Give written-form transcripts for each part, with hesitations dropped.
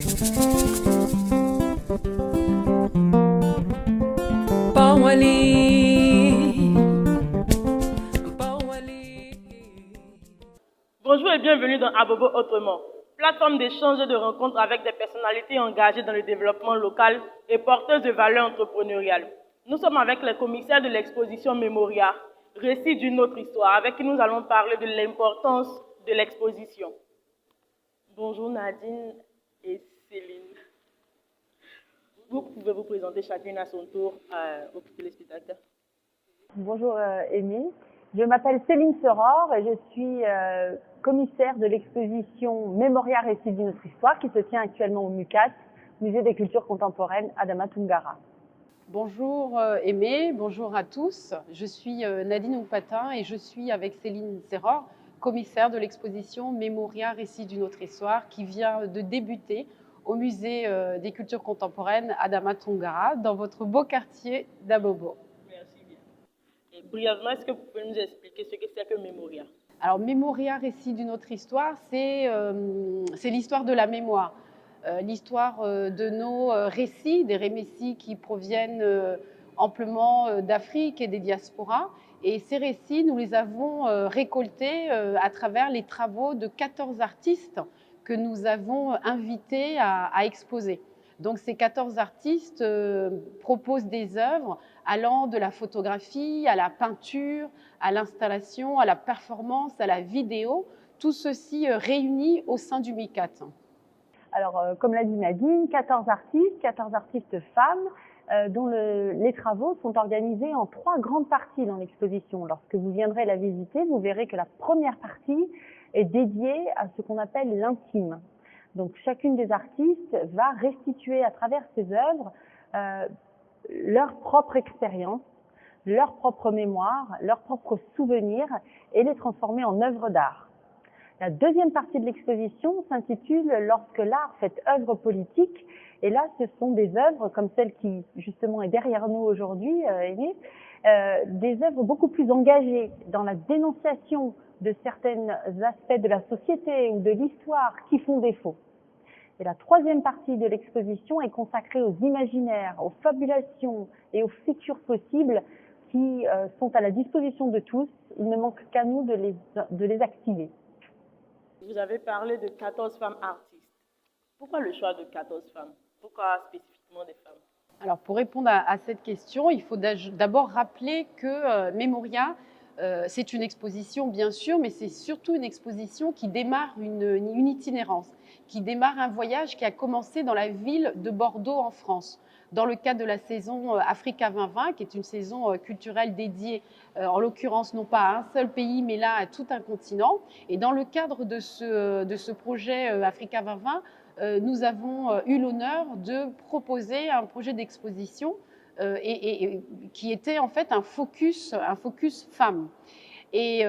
Bonjour et bienvenue dans Abobo Autrement, plateforme d'échange et de rencontres avec des personnalités engagées dans le développement local et porteuses de valeurs entrepreneuriales. Nous sommes avec les commissaires de l'exposition Memoria, récit d'une autre histoire, avec qui nous allons parler de l'importance de l'exposition. Bonjour Nadine et Céline. Vous pouvez vous présenter chacune à son tour aux téléspectateurs. Bonjour Amy, je m'appelle Céline Seror et je suis commissaire de l'exposition Memoria récit d'une autre histoire qui se tient actuellement au MUCAT, Musée des cultures contemporaines Adama Toungara. Bonjour Aimé, bonjour à tous. Je suis Nadine Oukpatin et je suis avec Céline Seror, commissaire de l'exposition Memoria récit d'une autre histoire qui vient de débuter au Musée des cultures contemporaines Adama Toungara dans votre beau quartier d'Abobo. Merci bien. Et brièvement, est-ce que vous pouvez nous expliquer ce que c'est que Memoria? Alors Memoria récit d'une autre histoire, c'est l'histoire de la mémoire. L'histoire de nos récits, des récits qui proviennent amplement d'Afrique et des diasporas. Et ces récits, nous les avons récoltés à travers les travaux de 14 artistes que nous avons invités à exposer. Donc ces 14 artistes proposent des œuvres allant de la photographie à la peinture, à l'installation, à la performance, à la vidéo, tout ceci réuni au sein du MICAT. Alors, comme l'a dit Nadine, 14 artistes femmes, dont les travaux sont organisés en 3 grandes parties dans l'exposition. Lorsque vous viendrez la visiter, vous verrez que la première partie est dédiée à ce qu'on appelle l'intime. Donc, chacune des artistes va restituer à travers ses œuvres leur propre expérience, leur propre mémoire, leurs propres souvenirs et les transformer en œuvres d'art. La deuxième partie de l'exposition s'intitule « Lorsque l'art fait œuvre politique ». Et là, ce sont des œuvres comme celle qui, justement, est derrière nous aujourd'hui, des œuvres beaucoup plus engagées dans la dénonciation de certains aspects de la société ou de l'histoire qui font défaut. Et la troisième partie de l'exposition est consacrée aux imaginaires, aux fabulations et aux futurs possibles qui sont à la disposition de tous. Il ne manque qu'à nous de les activer. Vous avez parlé de 14 femmes artistes. Pourquoi le choix de 14 femmes? Pourquoi spécifiquement des femmes? Alors, pour répondre à cette question, il faut d'abord rappeler que Memoria, c'est une exposition, bien sûr, mais c'est surtout une exposition qui démarre une itinérance, qui démarre un voyage qui a commencé dans la ville de Bordeaux, en France, dans le cadre de la saison Africa 2020, qui est une saison culturelle dédiée, en l'occurrence, non pas à un seul pays, mais là à tout un continent. Et dans le cadre de ce projet Africa 2020, nous avons eu l'honneur de proposer un projet d'exposition et qui était en fait un focus femmes. Et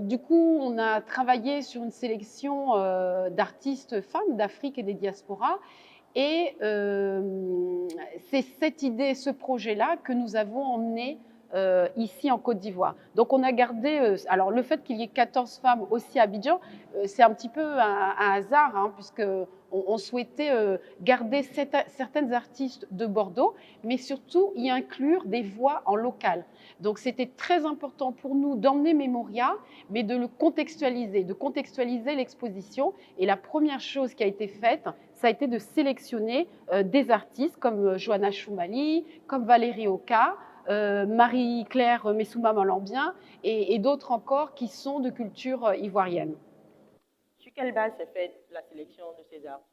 du coup, on a travaillé sur une sélection d'artistes femmes d'Afrique et des diasporas. Et c'est cette idée, ce projet-là que nous avons emmené ici en Côte d'Ivoire. Donc on a gardé, alors le fait qu'il y ait 14 femmes aussi à Abidjan, c'est un petit peu un hasard, hein, puisque on souhaitait garder certaines artistes de Bordeaux, mais surtout y inclure des voix en local. Donc c'était très important pour nous d'emmener Memoria, mais de contextualiser l'exposition. Et la première chose qui a été faite, ça a été de sélectionner des artistes comme Johanna Choumali, comme Valérie Oka, Marie-Claire Messouma Malambien et d'autres encore qui sont de culture ivoirienne. Sur quelle base s'est faite la sélection de ces artistes?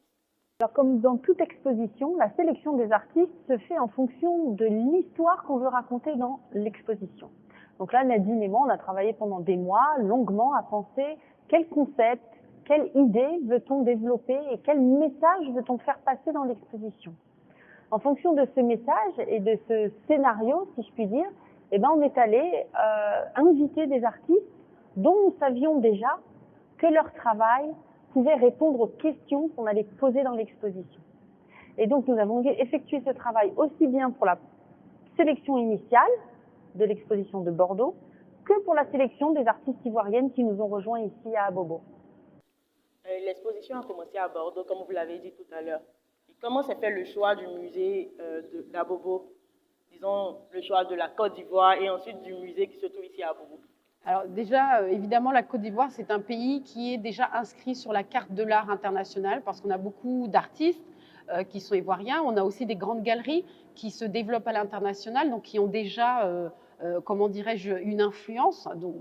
Alors, comme dans toute exposition, la sélection des artistes se fait en fonction de l'histoire qu'on veut raconter dans l'exposition. Donc là, Nadine et moi, on a travaillé pendant des mois, longuement, à penser quel concept, quelle idée veut-on développer et quel message veut-on faire passer dans l'exposition. En fonction de ce message et de ce scénario, si je puis dire, on est allé inviter des artistes dont nous savions déjà que leur travail pouvait répondre aux questions qu'on allait poser dans l'exposition. Et donc nous avons effectué ce travail aussi bien pour la sélection initiale de l'exposition de Bordeaux que pour la sélection des artistes ivoiriennes qui nous ont rejoints ici à Abobo. L'exposition a commencé à Bordeaux, comme vous l'avez dit tout à l'heure. Et comment s'est fait le choix du musée d'Abobo, disons le choix de la Côte d'Ivoire et ensuite du musée qui se trouve ici à Abobo? Alors déjà, évidemment, la Côte d'Ivoire, c'est un pays qui est déjà inscrit sur la carte de l'art international parce qu'on a beaucoup d'artistes qui sont ivoiriens. On a aussi des grandes galeries qui se développent à l'international, donc qui ont déjà, comment dirais-je, une influence. Donc,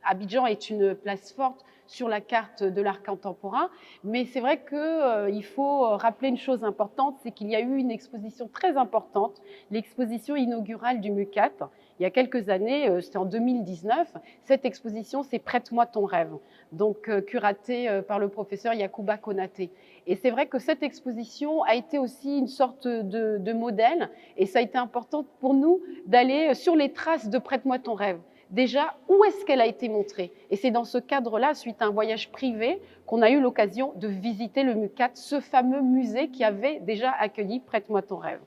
Abidjan est une place forte sur la carte de l'art contemporain, mais c'est vrai qu'il faut rappeler une chose importante, c'est qu'il y a eu une exposition très importante, l'exposition inaugurale du MUCAT, il y a quelques années, c'était en 2019, cette exposition, c'est Prête-moi ton rêve, donc curatée par le professeur Yacouba Konaté. Et c'est vrai que cette exposition a été aussi une sorte de modèle, et ça a été important pour nous d'aller sur les traces de Prête-moi ton rêve. Déjà, où est-ce qu'elle a été montrée? Et c'est dans ce cadre-là, suite à un voyage privé, qu'on a eu l'occasion de visiter le MUCAT, ce fameux musée qui avait déjà accueilli Prête-moi ton rêve.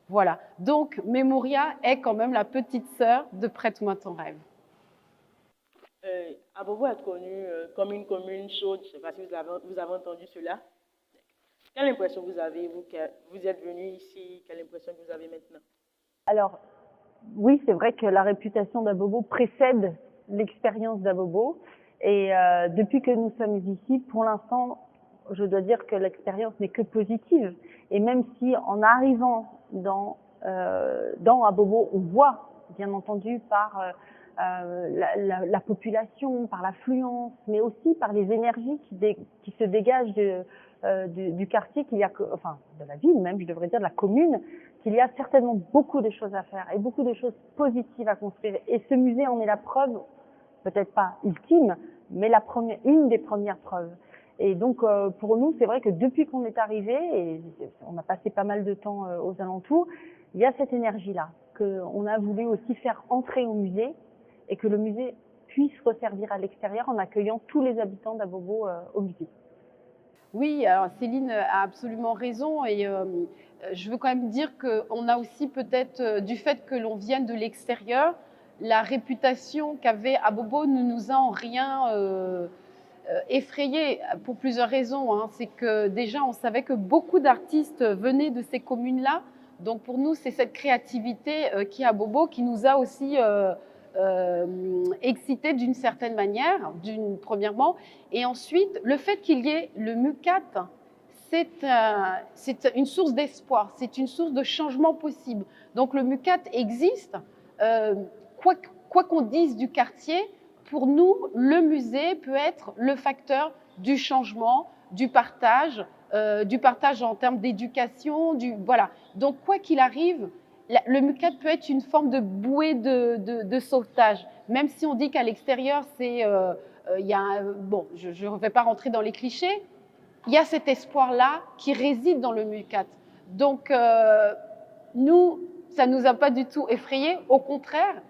Voilà, donc Memoria est quand même la petite sœur de Prête-moi ton rêve. Abobo est connu comme une commune chaude, je ne sais pas si vous avez entendu cela. Quelle impression vous avez, vous, que vous êtes venu ici, quelle impression que vous avez maintenant? Alors, oui, c'est vrai que la réputation d'Abobo précède l'expérience d'Abobo. Et depuis que nous sommes ici, pour l'instant, je dois dire que l'expérience n'est que positive. Et même si en arrivant dans Abobo, on voit, bien entendu, par la population, par l'affluence, mais aussi par les énergies qui se dégagent du quartier, enfin de la ville même, je devrais dire, de la commune, qu'il y a certainement beaucoup de choses à faire et beaucoup de choses positives à construire. Et ce musée en est la preuve, peut-être pas ultime, mais une des premières preuves. Et donc pour nous, c'est vrai que depuis qu'on est arrivé, et on a passé pas mal de temps aux alentours, il y a cette énergie-là qu'on a voulu aussi faire entrer au musée et que le musée puisse resservir à l'extérieur en accueillant tous les habitants d'Abobo au musée. Oui, alors Céline a absolument raison et je veux quand même dire qu'on a aussi peut-être, du fait que l'on vienne de l'extérieur, la réputation qu'avait Abobo ne nous a en rien effrayé pour plusieurs raisons. Hein. C'est que déjà, on savait que beaucoup d'artistes venaient de ces communes-là. Donc pour nous, c'est cette créativité qui est à Abobo qui nous a aussi excité d'une certaine manière, premièrement. Et ensuite, le fait qu'il y ait le MUCAT, c'est une source d'espoir, c'est une source de changement possible. Donc le MUCAT existe, quoi qu'on dise du quartier, pour nous, le musée peut être le facteur du changement, du partage en termes d'éducation, voilà. Donc quoi qu'il arrive, le MUCAT peut être une forme de bouée de sauvetage, même si on dit qu'à l'extérieur, bon, je ne vais pas rentrer dans les clichés, il y a cet espoir-là qui réside dans le MUCAT. Donc, nous, ça ne nous a pas du tout effrayés, au contraire,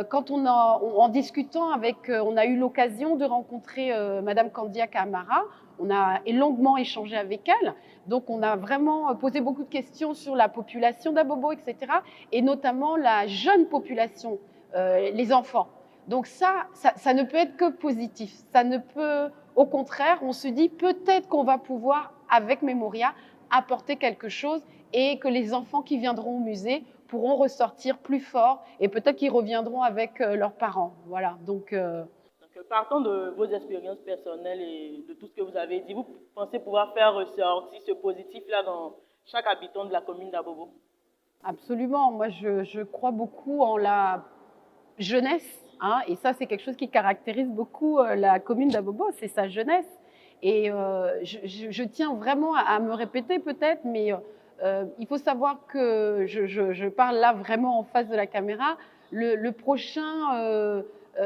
quand en discutant on a eu l'occasion de rencontrer Madame Candia Camara, on a longuement échangé avec elle, donc on a vraiment posé beaucoup de questions sur la population d'Abobo, etc., et notamment la jeune population, les enfants. Donc ça ne peut être que positif, ça ne peut, au contraire, on se dit peut-être qu'on va pouvoir, avec Memoria, apporter quelque chose et que les enfants qui viendront au musée pourront ressortir plus forts et peut-être qu'ils reviendront avec leurs parents. Voilà, donc partant de vos expériences personnelles et de tout ce que vous avez dit, vous pensez pouvoir faire ressortir ce positif-là dans chaque habitant de la commune d'Abobo? Absolument. Moi, je crois beaucoup en la jeunesse, hein, et ça, c'est quelque chose qui caractérise beaucoup la commune d'Abobo, c'est sa jeunesse. Et je tiens vraiment à me répéter peut-être, mais il faut savoir que je parle là vraiment en face de la caméra. Le prochain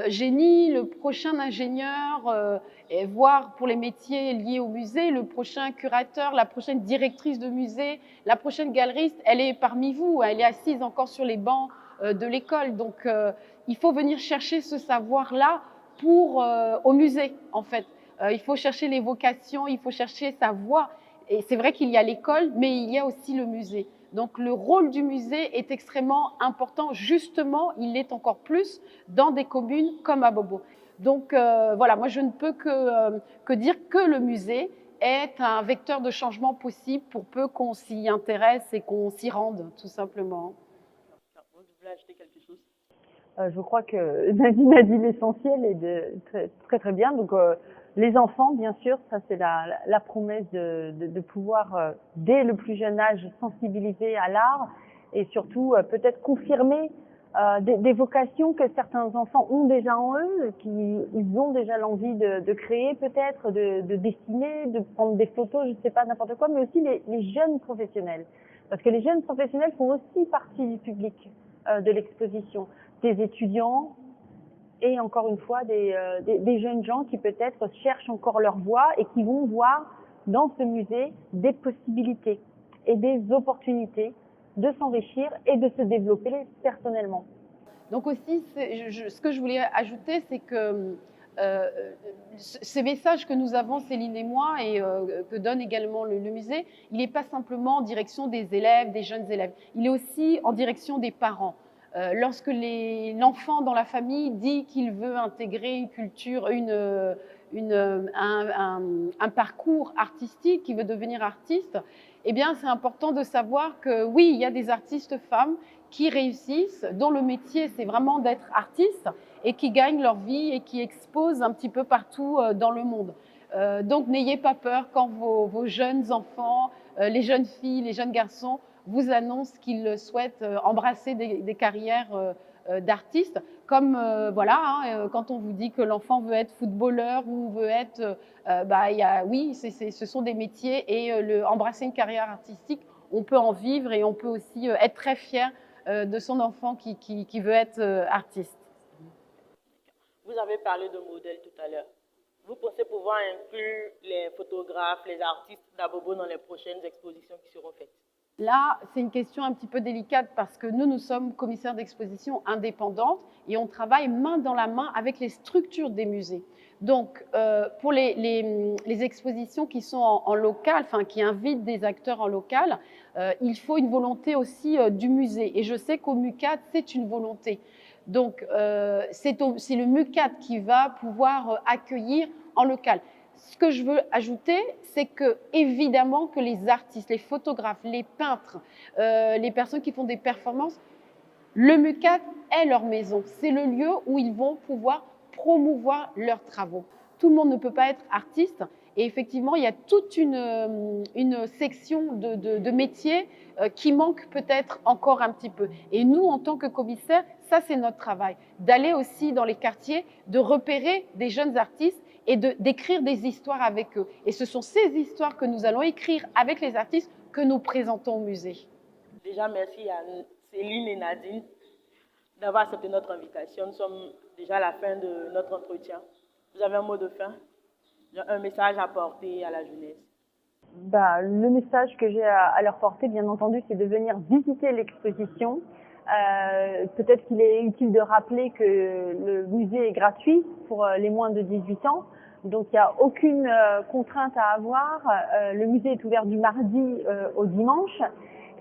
génie, le prochain ingénieur, voire pour les métiers liés au musée, le prochain curateur, la prochaine directrice de musée, la prochaine galeriste, elle est parmi vous, elle est assise encore sur les bancs de l'école. Donc il faut venir chercher ce savoir-là au musée, en fait. Il faut chercher les vocations, il faut chercher sa voie. Et c'est vrai qu'il y a l'école, mais il y a aussi le musée. Donc le rôle du musée est extrêmement important. Justement, il l'est encore plus dans des communes comme Abobo. Donc voilà, moi je ne peux que dire que le musée est un vecteur de changement possible pour peu qu'on s'y intéresse et qu'on s'y rende, tout simplement. Vous voulez ajouter quelque chose? Je crois que Nadine a dit l'essentiel et très très bien. Donc les enfants, bien sûr, ça c'est la promesse de pouvoir dès le plus jeune âge sensibiliser à l'art et surtout peut-être confirmer des vocations que certains enfants ont déjà en eux, ils ont déjà l'envie de créer peut-être, de dessiner, de prendre des photos, je ne sais pas, n'importe quoi, mais aussi les jeunes professionnels. Parce que les jeunes professionnels font aussi partie du public de l'exposition, des étudiants et encore une fois des jeunes gens qui peut-être cherchent encore leur voie et qui vont voir dans ce musée des possibilités et des opportunités de s'enrichir et de se développer personnellement. Donc aussi, ce que je voulais ajouter, c'est que ces messages que nous avons, Céline et moi, et que donne également le musée, il n'est pas simplement en direction des élèves, des jeunes élèves, il est aussi en direction des parents. Lorsque l'enfant dans la famille dit qu'il veut intégrer une culture, un parcours artistique, qu'il veut devenir artiste, eh bien c'est important de savoir que oui, il y a des artistes femmes qui réussissent, dont le métier c'est vraiment d'être artiste et qui gagnent leur vie et qui exposent un petit peu partout dans le monde. Donc n'ayez pas peur quand vos jeunes enfants, les jeunes filles, les jeunes garçons vous annoncent qu'ils souhaitent embrasser des carrières d'artistes. Comme voilà, quand on vous dit que l'enfant veut être footballeur ou veut être, oui, ce sont des métiers et embrasser une carrière artistique, on peut en vivre et on peut aussi être très fier de son enfant qui veut être artiste. Vous avez parlé de modèles tout à l'heure. Vous pensez pouvoir inclure les photographes, les artistes d'Abobo dans les prochaines expositions qui seront faites? Là, c'est une question un petit peu délicate parce que nous sommes commissaires d'exposition indépendantes et on travaille main dans la main avec les structures des musées. Donc, pour les expositions qui sont en local, enfin qui invitent des acteurs en local, il faut une volonté aussi du musée. Et je sais qu'au MUCAD, c'est une volonté. Donc, c'est le MUCAD qui va pouvoir accueillir en local. Ce que je veux ajouter, c'est que évidemment que les artistes, les photographes, les peintres, les personnes qui font des performances, le MUCAD est leur maison. C'est le lieu où ils vont pouvoir promouvoir leurs travaux. Tout le monde ne peut pas être artiste. Et effectivement, il y a toute une section de métiers qui manque peut-être encore un petit peu. Et nous, en tant que commissaires, ça c'est notre travail, d'aller aussi dans les quartiers, de repérer des jeunes artistes et d'écrire des histoires avec eux. Et ce sont ces histoires que nous allons écrire avec les artistes que nous présentons au musée. Déjà, merci à Céline et Nadine d'avoir accepté notre invitation. Nous sommes déjà à la fin de notre entretien. Vous avez un mot de fin? Un message à porter à la jeunesse? Le message que j'ai à leur porter, bien entendu, c'est de venir visiter l'exposition. Peut-être qu'il est utile de rappeler que le musée est gratuit pour les moins de 18 ans. Donc il n'y a aucune contrainte à avoir. Le musée est ouvert du mardi au dimanche.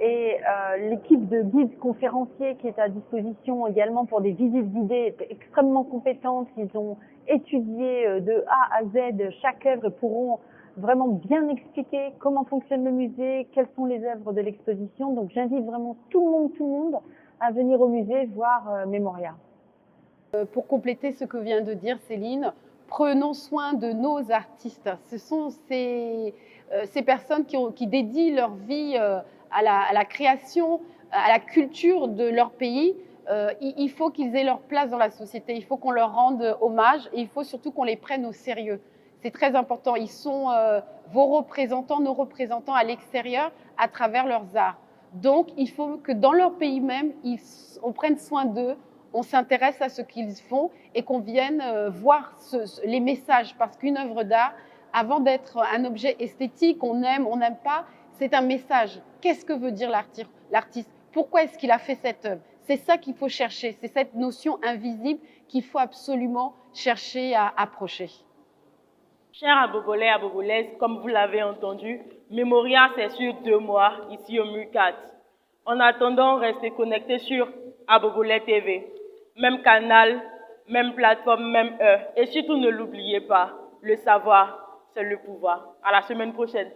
Et l'équipe de guides conférenciers qui est à disposition également pour des visites guidées est extrêmement compétente. Ils ont étudié de A à Z chaque œuvre et pourront vraiment bien expliquer comment fonctionne le musée, quelles sont les œuvres de l'exposition. Donc j'invite vraiment tout le monde à venir au musée voir Memoria. Pour compléter ce que vient de dire Céline, prenons soin de nos artistes. Ce sont ces personnes qui dédient leur vie à la création, à la culture de leur pays. Il faut qu'ils aient leur place dans la société, il faut qu'on leur rende hommage et il faut surtout qu'on les prenne au sérieux. C'est très important. Ils sont vos représentants, nos représentants à l'extérieur à travers leurs arts. Donc, il faut que dans leur pays même, on prenne soin d'eux, on s'intéresse à ce qu'ils font et qu'on vienne voir les messages. Parce qu'une œuvre d'art, avant d'être un objet esthétique, on aime, on n'aime pas, c'est un message. Qu'est-ce que veut dire l'artiste? Pourquoi est-ce qu'il a fait cette œuvre? C'est ça qu'il faut chercher. C'est cette notion invisible qu'il faut absolument chercher à approcher. Chers Abobolais, Abobolaises, comme vous l'avez entendu, Memoria, c'est sur 2 mois, ici au MUCAD. En attendant, restez connectés sur Abobolais TV. Même canal, même plateforme, même heure. Et surtout, ne l'oubliez pas, le savoir, c'est le pouvoir. À la semaine prochaine.